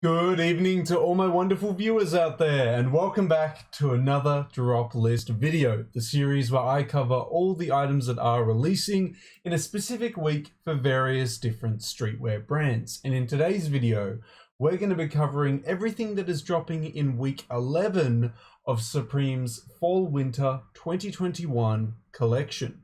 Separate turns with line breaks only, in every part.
Good evening to all my wonderful viewers out there, and welcome back to another drop list video, the series where I cover all the items that are releasing in a specific week for various different streetwear brands. And in today's video, we're going to be covering everything that is dropping in week 11 of Supreme's Fall Winter 2021 collection.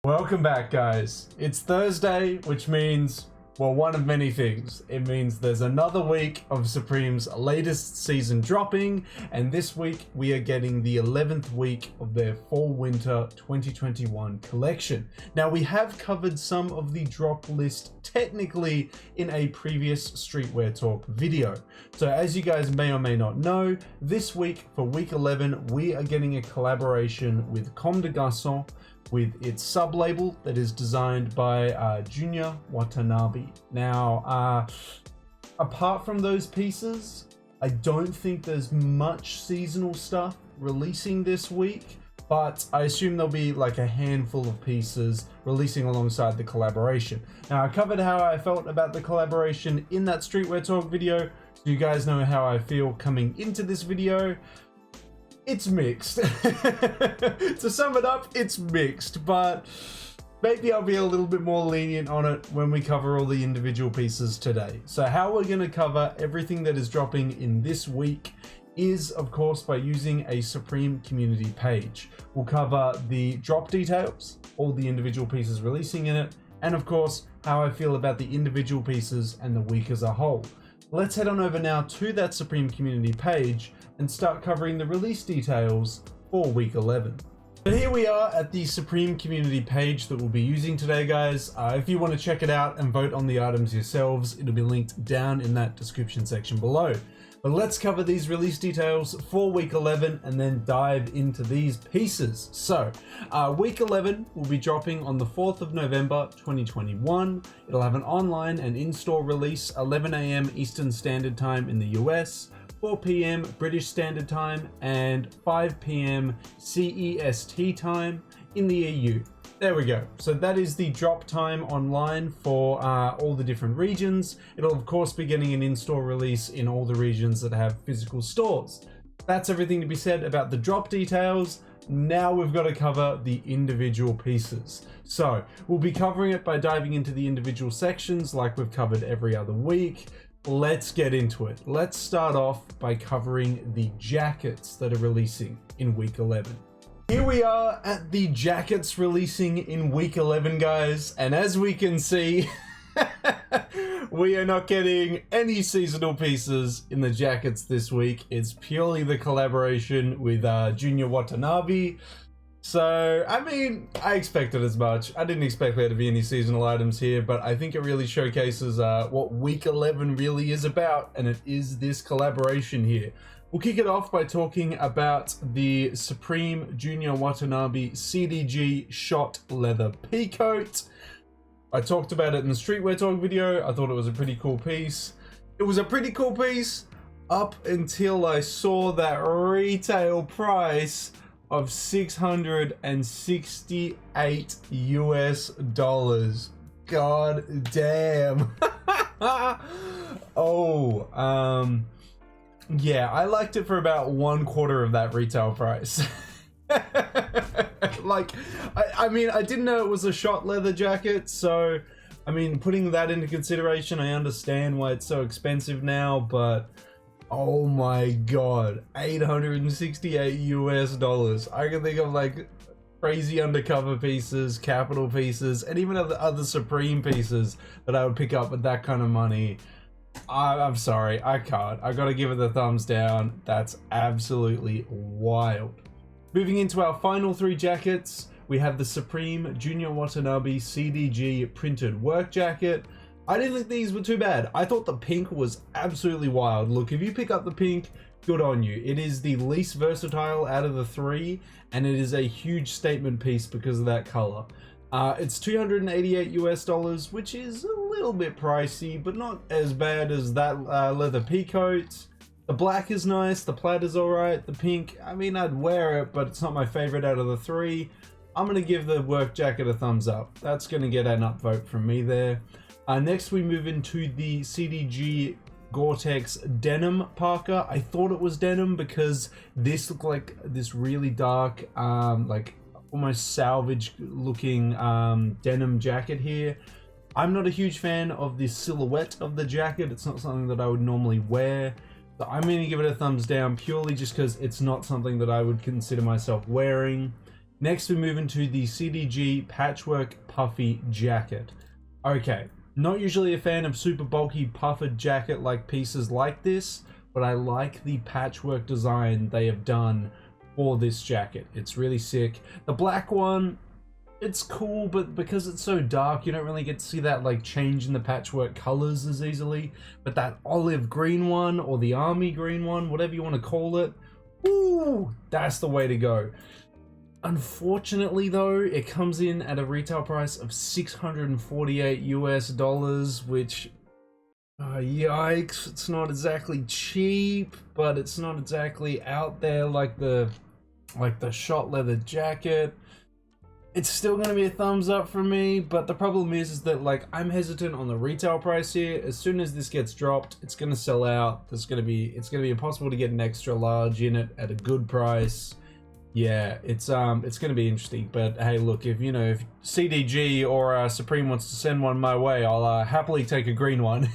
Welcome back, guys. It's Thursday, which means, well, one of many things. It means there's another week of Supreme's latest season dropping, and this week we are getting the 11th week of their Fall Winter 2021 collection. Now, we have covered some of the drop list technically in a previous Streetwear Talk video. So as you guys may or may not know, this week for week 11, we are getting a collaboration with Comme des Garçons, with its sub-label that is designed by Junior Watanabe. Now, apart from those pieces, I don't think there's much seasonal stuff releasing this week, but I assume there'll be like a handful of pieces releasing alongside the collaboration. Now, I covered how I felt about the collaboration in that Streetwear Talk video, so you guys know how I feel coming into this video. It's mixed. To sum it up, it's mixed, but maybe I'll be a little bit more lenient on it when we cover all the individual pieces today. So how we're going to cover everything that is dropping in this week is, of course, by using a Supreme community page. We'll cover the drop details, all the individual pieces releasing in it, and of course, how I feel about the individual pieces and the week as a whole. Let's head on over now to that Supreme community page and start covering the release details for week 11. So here we are at the Supreme community page that we'll be using today, guys. If you want to check it out and vote on the items yourselves, it'll be linked down in that description section below. But let's cover these release details for week 11 and then dive into these pieces. So week 11 will be dropping on the 4th of November 2021. It'll have an online and in-store release, 11 AM Eastern Standard Time in the US, 4 PM British Standard Time, and 5 PM CEST time in the EU. There we go. So that is the drop time online for all the different regions. It'll of course be getting an in-store release in all the regions that have physical stores. That's everything to be said about the drop details. Now we've got to cover the individual pieces. So we'll be covering it by diving into the individual sections like we've covered every other week. Let's get into it. Let's start off by covering the jackets that are releasing in week 11. Here we are at the jackets releasing in week 11, guys, and as we can see, we are not getting any seasonal pieces in the jackets this week. It's purely the collaboration with Junior Watanabe. So, I mean, I expected as much. I didn't expect there to be any seasonal items here, but I think it really showcases what week 11 really is about, and it is this collaboration here. We'll kick it off by talking about the Supreme Junior Watanabe CDG shot leather peacoat. I talked about it in the Streetwear Talk video. I thought it was a pretty cool piece. It was a pretty cool piece up until I saw that retail price of $668 US. God damn. Yeah, I liked it for about 1/4 of that retail price. Like, I mean, I didn't know it was a shot leather jacket, so, I mean, putting that into consideration, I understand why it's so expensive now, but oh my god, $868 US. I can think of like crazy undercover pieces, capital pieces, and even other Supreme pieces that I would pick up with that kind of money. I'm sorry, I can't. I gotta give it the thumbs down. That's absolutely wild. Moving into our final 3 jackets, we have the Supreme Junior Watanabe CDG printed work jacket. I didn't think these were too bad. I thought the pink was absolutely wild. Look, if you pick up the pink, good on you. It is the least versatile out of the 3, and it is a huge statement piece because of that color. It's $288 US, which is a little bit pricey, but not as bad as that leather peacoat. The black is nice, the plaid is alright, the pink, I mean, I'd wear it, but it's not my favorite out of the 3. I'm going to give the work jacket a thumbs up. That's going to get an upvote from me there. Next we move into the CDG Gore-Tex denim parka. I thought it was denim because this looked like this really dark, like almost salvage looking denim jacket here. I'm not a huge fan of the silhouette of the jacket. It's not something that I would normally wear. So I'm going to give it a thumbs down purely just because it's not something that I would consider myself wearing. Next, we move into the CDG patchwork puffy jacket. Okay, not usually a fan of super bulky puffered jacket like pieces like this, but I like the patchwork design they have done for this jacket. It's really sick. The black one, it's cool, but because it's so dark, you don't really get to see that like change in the patchwork colors as easily. But that olive green one, or the army green one, whatever you want to call it, ooh, that's the way to go. Unfortunately though, it comes in at a retail price of $648 US, which, yikes, it's not exactly cheap, but it's not exactly out there like the shot leather jacket. It's still going to be a thumbs up for me, but the problem is that like I'm hesitant on the retail price here. As soon as this gets dropped, it's going to sell out. It's going to be impossible to get an extra large in it at a good price. Yeah, it's going to be interesting, but hey, look, if CDG or Supreme wants to send one my way, I'll happily take a green one.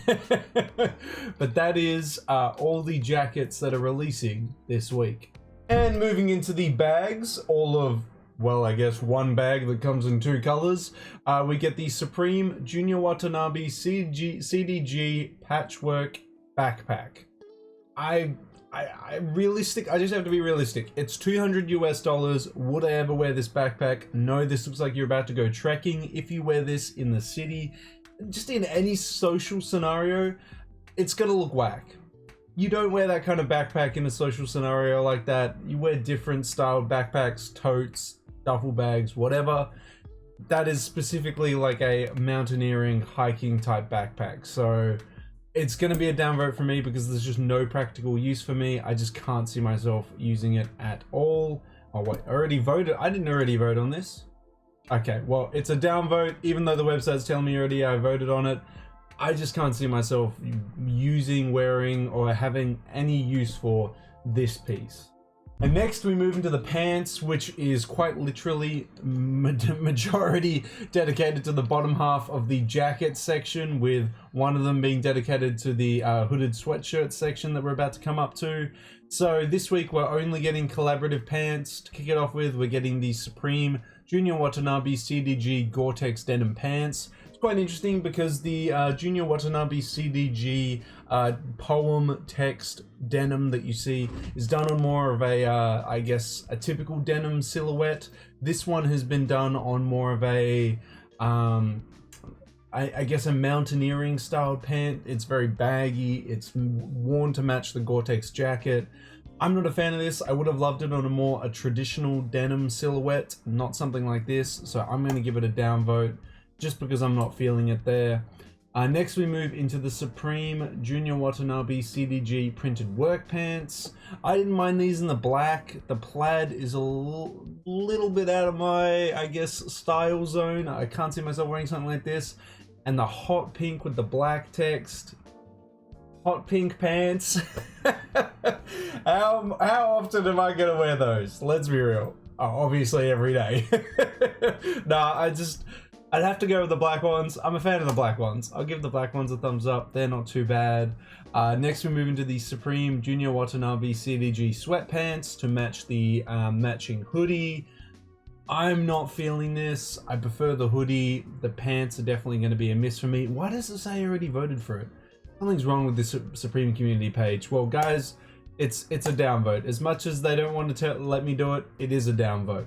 But that is all the jackets that are releasing this week. And moving into the bags, all of, well, I guess one bag that comes in two colors. We get the Supreme Junior Watanabe CDG patchwork backpack. I just have to be realistic. It's $200 US. Would I ever wear this backpack? No, this looks like you're about to go trekking. If you wear this in the city, just in any social scenario, it's gonna look whack. You don't wear that kind of backpack in a social scenario like that. You wear different styled backpacks, totes, duffel bags, whatever. That is specifically like a mountaineering, hiking type backpack. So it's going to be a downvote for me because there's just no practical use for me. I just can't see myself using it at all. Oh wait, I already voted. I didn't already vote on this. Okay, well, it's a downvote, even though the website's telling me already I voted on it. I just can't see myself using, wearing, or having any use for this piece. And next we move into the pants, which is quite literally majority dedicated to the bottom half of the jacket section, with one of them being dedicated to the hooded sweatshirt section that we're about to come up to. So this week we're only getting collaborative pants. To kick it off with, we're getting the Supreme Junior Watanabe CDG Gore-Tex denim pants. It's quite interesting because the Junior Watanabe CDG poem text denim that you see is done on more of a, I guess, a typical denim silhouette. This one has been done on more of a, I guess, a mountaineering styled pant. It's very baggy. It's worn to match the Gore-Tex jacket. I'm not a fan of this. I would have loved it on a traditional denim silhouette, not something like this. So I'm going to give it a downvote, just because I'm not feeling it there. Next we move into the Supreme Junior Watanabe CDG printed work pants. I didn't mind these in the black. The plaid is a little bit out of my, I guess, style zone. I can't see myself wearing something like this. And the hot pink with the black text. Hot pink pants. How often am I gonna wear those? Let's be real. Oh, obviously every day. Nah, I'd have to go with the black ones. I'm a fan of the black ones. I'll give the black ones a thumbs up. They're not too bad. Next we move into the Supreme Junior Watanabe CDG sweatpants to match the matching hoodie. I'm not feeling this. I prefer the hoodie. The pants are definitely going to be a miss for me. Why does it say I already voted for it? Something's wrong with this Supreme community page. Well, guys, it's a downvote. As much as they don't want to let me do it, it is a downvote.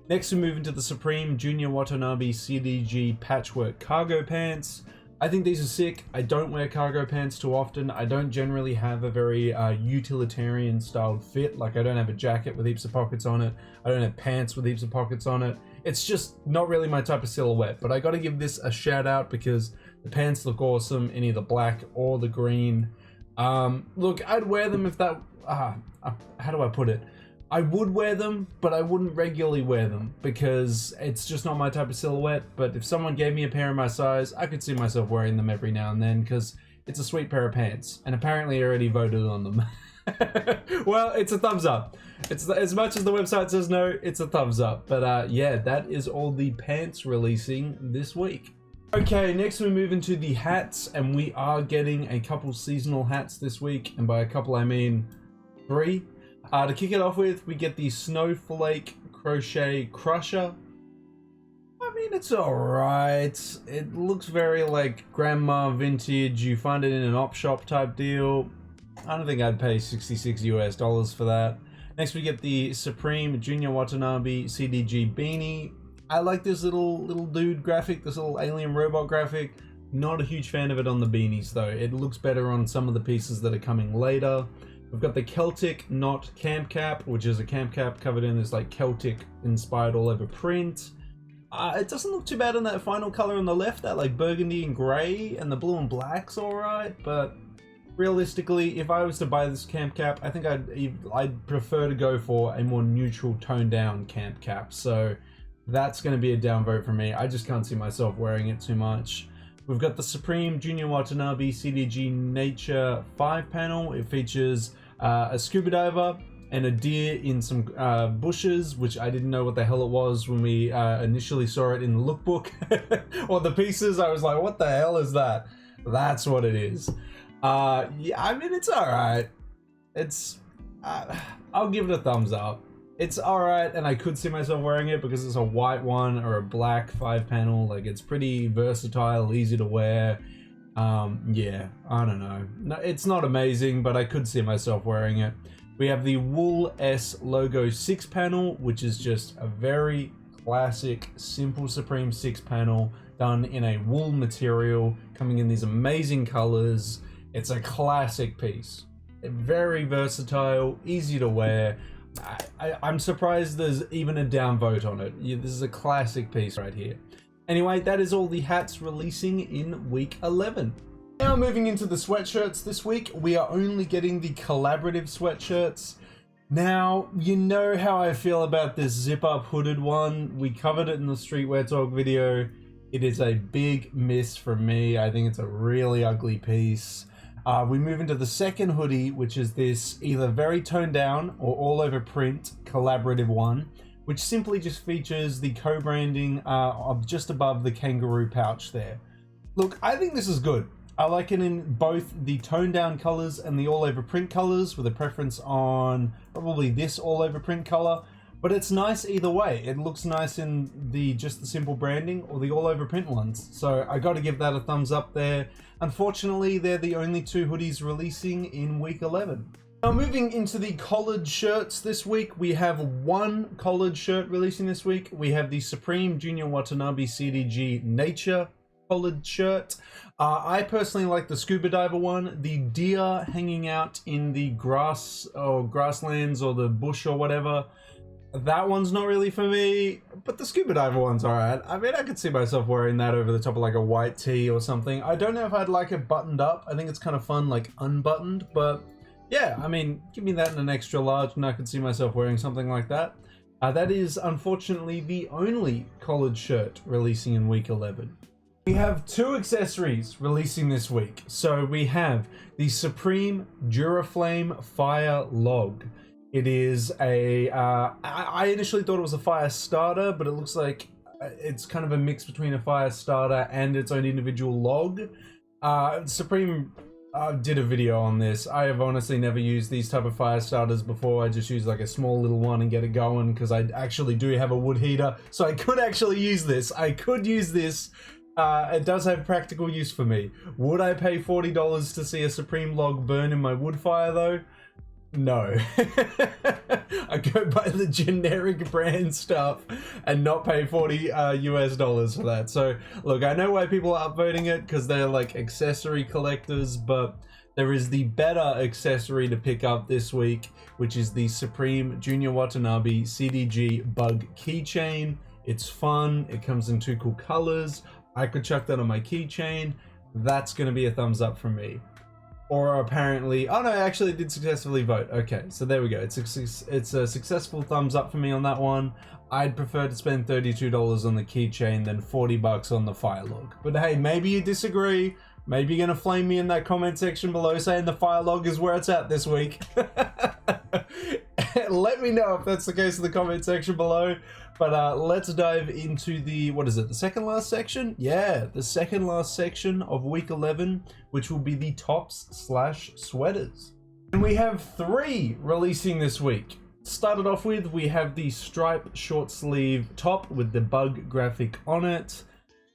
Next we move into the Supreme Junior Watanabe CDG patchwork cargo pants. I think these are sick. I don't wear cargo pants too often. I don't generally have a very utilitarian styled fit. Like, I don't have a jacket with heaps of pockets on it. I don't have pants with heaps of pockets on it. It's just not really my type of silhouette, but I gotta give this a shout out because the pants look awesome in either black or the green. Look, I'd wear them if that, how do I put it? I would wear them, but I wouldn't regularly wear them because it's just not my type of silhouette. But if someone gave me a pair of my size, I could see myself wearing them every now and then because it's a sweet pair of pants, and apparently I already voted on them. Well, it's a thumbs up. It's as much as the website says no, it's a thumbs up. But yeah, that is all the pants releasing this week. Okay, next we move into the hats, and we are getting a couple seasonal hats this week, and by a couple I mean 3. To kick it off with, we get the Snowflake Crochet Crusher. I mean, it's alright. It looks very like grandma vintage. You find it in an op shop type deal. I don't think I'd pay $66 US for that. Next we get the Supreme Junior Watanabe CDG beanie. I like this little dude graphic, this little alien robot graphic. Not a huge fan of it on the beanies though. It looks better on some of the pieces that are coming later. We've got the Celtic Knot Camp Cap, which is a camp cap covered in this like Celtic inspired all over print. It doesn't look too bad in that final color on the left, that like burgundy and gray, and the blue and black's alright, but realistically, if I was to buy this camp cap, I think I'd prefer to go for a more neutral toned down camp cap. So that's going to be a downvote for me. I just can't see myself wearing it too much. We've got the Supreme Junior Watanabe CDG Nature 5 panel. It features a scuba diver and a deer in some bushes, which I didn't know what the hell it was when we initially saw it in the lookbook. Or the pieces, I was like, what the hell is that? That's what it is. Yeah, I mean, it's alright. It's... I'll give it a thumbs up. It's alright, and I could see myself wearing it because it's a white one or a black 5 panel. Like, it's pretty versatile, easy to wear. Yeah, I don't know. No, it's not amazing, but I could see myself wearing it. We have the Wool S Logo 6 panel, which is just a very classic, simple Supreme 6 panel done in a wool material, coming in these amazing colors. It's a classic piece. Very versatile, easy to wear. I'm surprised there's even a downvote on it. This is a classic piece right here. Anyway, that is all the hats releasing in week 11. Now moving into the sweatshirts this week, we are only getting the collaborative sweatshirts. Now, you know how I feel about this zip-up hooded one. We covered it in the Streetwear Talk video. It is a big miss from me. I think it's a really ugly piece. We move into the second hoodie, which is this either very toned down or all over print collaborative one, which simply just features the co-branding of just above the kangaroo pouch there. Look, I think this is good. I like it in both the toned down colors and the all over print colors, with a preference on probably this all over print color, but it's nice either way. It looks nice in just the simple branding or the all over print ones. So I got to give that a thumbs up there. Unfortunately, they're the only 2 hoodies releasing in week 11. Now moving into the collared shirts this week, we have 1 collared shirt releasing this week. We have the Supreme Junior Watanabe CDG Nature collared shirt. I personally like the scuba diver one. The deer hanging out in the grass or grasslands or the bush or whatever, that one's not really for me, but the scuba diver one's alright. I mean, I could see myself wearing that over the top of like a white tee or something. I don't know if I'd like it buttoned up. I think it's kind of fun like unbuttoned, but yeah, I mean, give me that in an extra large and I could see myself wearing something like that. That is unfortunately the only collared shirt releasing in week 11. We have 2 accessories releasing this week. So we have the Supreme Duraflame Fire Log. It is a, I initially thought it was a fire starter, but it looks like it's kind of a mix between a fire starter and its own individual log. Supreme did a video on this. I have honestly never used these type of fire starters before. I just use like a small little one and get it going because I actually do have a wood heater. So I could actually use this. I could use this. It does have practical use for me. Would I pay $40 to see a Supreme log burn in my wood fire though? No. I go buy the generic brand stuff and not pay $40 US for that. So look, I know why people are upvoting it because they're like accessory collectors, but there is the better accessory to pick up this week, which is the Supreme Junior Watanabe CDG Bug Keychain. It's fun. It comes in 2 cool colors. I could chuck that on my keychain. That's going to be a thumbs up from me. Or apparently, oh no, actually it did successfully vote. Okay, so there we go. It's a successful thumbs up for me on that one. I'd prefer to spend $32 on the keychain than $40 on the fire log. But hey, maybe you disagree. Maybe you're gonna flame me in that comment section below saying the fire log is where it's at this week. Let me know if that's the case in the comment section below. But let's dive into the, what is it, the second last section? Yeah, the second last section of week 11, which will be the tops/sweaters. And we have 3 releasing this week. Started off with, we have the stripe short sleeve top with the bug graphic on it.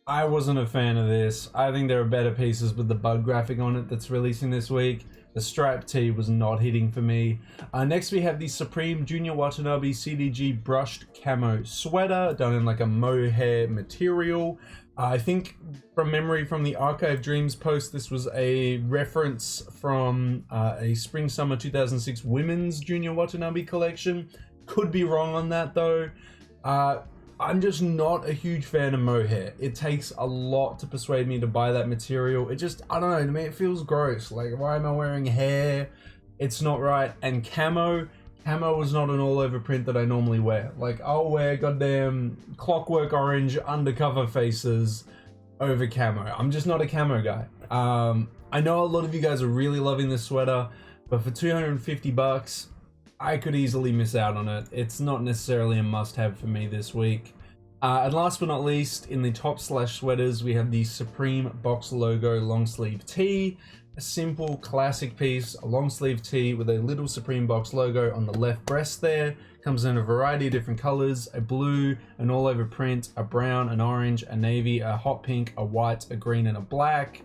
I wasn't a fan of this. I think there are better pieces with the bug graphic on it that's releasing this week. The stripe tee was not hitting for me. Next we have the Supreme Junior Watanabe CDG brushed camo sweater done in like a mohair material. I think from memory from the Archive Dreams post, this was a reference from a Spring Summer 2006 women's Junior Watanabe collection. Could be wrong on that though. I'm just not a huge fan of mohair. It takes a lot to persuade me to buy that material. It just, I don't know, to me it feels gross. Like, why am I wearing hair? It's not right. And camo is not an all over print that I normally wear. Like, I'll wear goddamn Clockwork Orange undercover faces over camo. I'm just not a camo guy. I know a lot of you guys are really loving this sweater, but for 250 bucks, I could easily miss out on it. It's not necessarily a must-have for me this week. And last but not least, in the top/sweaters, we have the Supreme box logo long sleeve tee. A simple classic piece, a long sleeve tee with a little Supreme box logo on the left breast there. Comes in a variety of different colors, a blue, an all over print, a brown, an orange, a navy, a hot pink, a white, a green, and a black.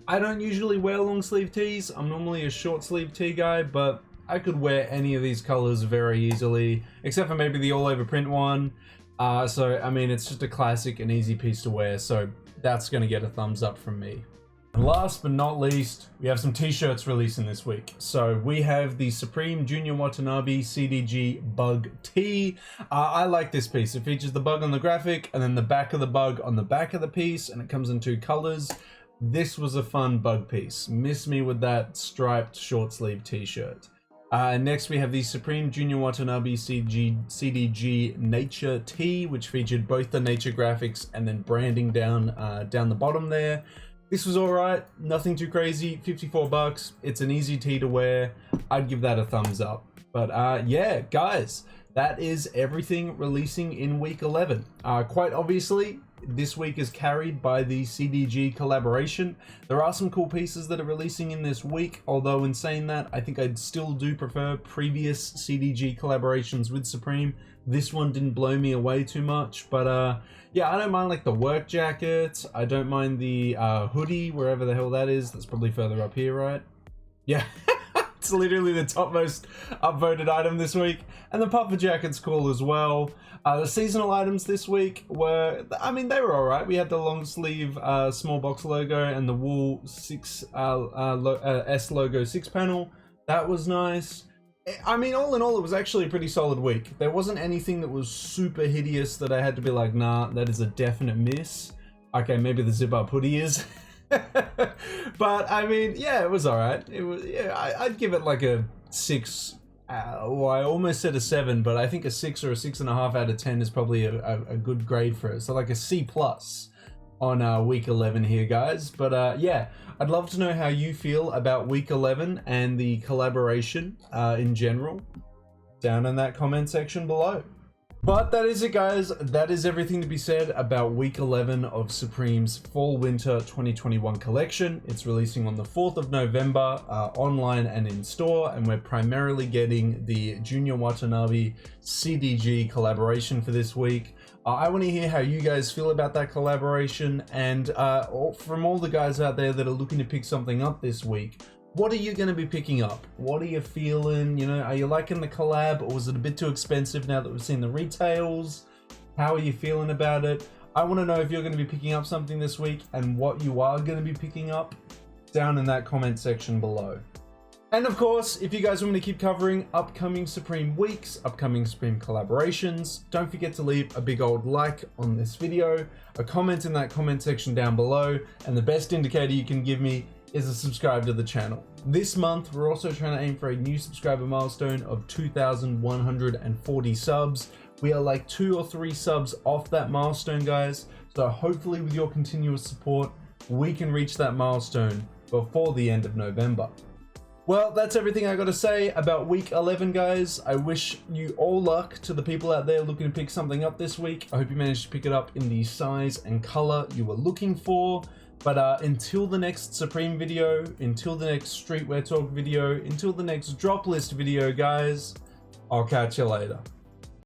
I don't usually wear long sleeve tees. I'm normally a short sleeve tee guy, but I could wear any of these colors very easily, except for maybe the all over print one. So, I mean, it's just a classic and easy piece to wear, so that's gonna get a thumbs up from me. And last but not least, we have some t-shirts releasing this week. So we have the Supreme Junior Watanabe CDG bug tee. I like this piece. It features the bug on the graphic and then the back of the bug on the back of the piece, and it comes in 2 colors. This was a fun bug piece. Miss me with that striped short sleeve t-shirt. Next we have the Supreme Junior Watanabe CDG Nature tee, which featured both the nature graphics and then branding down the bottom there. This was alright, nothing too crazy, 54 bucks. It's an easy tee to wear. I'd give that a thumbs up. But yeah, guys, that is everything releasing in week 11. Quite obviously, this week is carried by the CDG collaboration. There are some cool pieces that are releasing in this week, although in saying that, I think I'd still do prefer previous CDG collaborations with Supreme. This one didn't blow me away too much, but yeah, I don't mind like the work jacket. I don't mind the hoodie, wherever the hell that is. That's probably further up here, right? Yeah. It's literally the topmost upvoted item this week. And the puffer jacket's cool as well. The seasonal items this week were, I mean, they were alright. We had the long sleeve small box logo and the wool S logo 6 panel. That was nice. I mean, all in all, it was actually a pretty solid week. There wasn't anything that was super hideous that I had to be like, nah, that is a definite miss. Okay, maybe the zip up hoodie is. But I mean, yeah, it was alright. It was, yeah, I'd give it like a 6. Well, I almost said a 7, but I think a 6 or a 6.5 out of 10 is probably a good grade for it. So like a C+ on week 11 here, guys. But yeah, I'd love to know how you feel about week 11 and the collaboration in general down in that comment section below. But that is it, guys. That is everything to be said about week 11 of Supreme's Fall Winter 2021 collection. It's releasing on the 4th of November, online and in store, and we're primarily getting the Junior Watanabe CDG collaboration for this week. I want to hear how you guys feel about that collaboration, and from all the guys out there that are looking to pick something up this week, what are you going to be picking up? What are you feeling? You know, are you liking the collab, or was it a bit too expensive now that we've seen the retails? How are you feeling about it? I want to know if you're going to be picking up something this week and what you are going to be picking up down in that comment section below. And of course, if you guys want me to keep covering upcoming Supreme weeks, upcoming Supreme collaborations, don't forget to leave a big old like on this video, a comment in that comment section down below, and the best indicator you can give me is to subscribe to the channel. This month, we're also trying to aim for a new subscriber milestone of 2,140 subs. We are like 2 or 3 subs off that milestone, guys. So hopefully with your continuous support, we can reach that milestone before the end of November. Well, that's everything I got to say about week 11, guys. I wish you all luck to the people out there looking to pick something up this week. I hope you managed to pick it up in the size and color you were looking for. But until the next Supreme video, until the next Streetwear Talk video, until the next drop list video, guys, I'll catch you later.